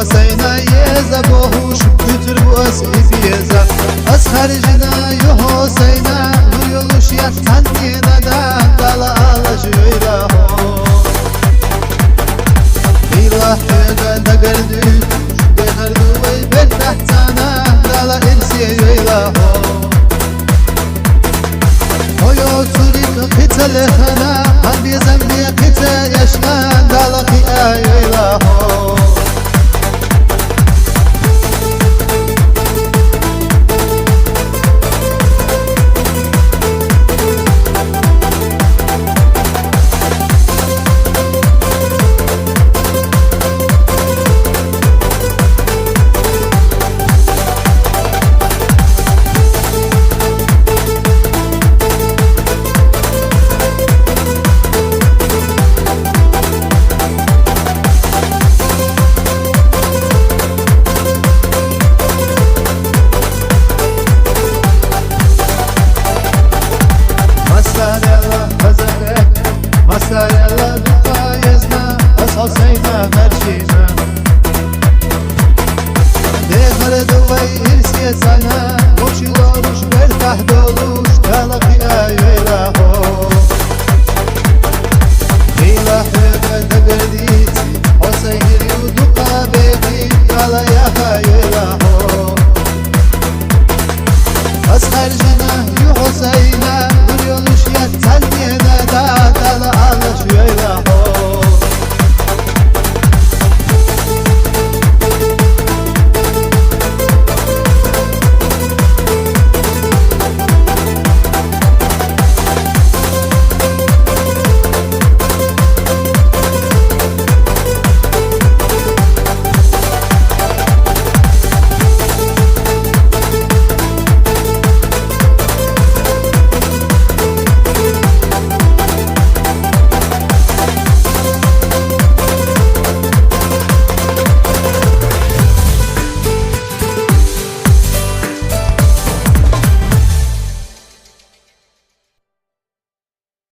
حسينا يزا بوهوش كتر واسئز يزا از خارجنا يا حسينا ويولوش يتحني ندان دالا على جويرا إله تيغا دقردو دقردو ويبن تحتانا دالا إنسي يويلا هيو توريك قتل خنا قلبي زنبي قتل يشغان دالا قيا يويلا مسايلا بقايزنا أصحينا مرشينا دهر دوي إرسية سنة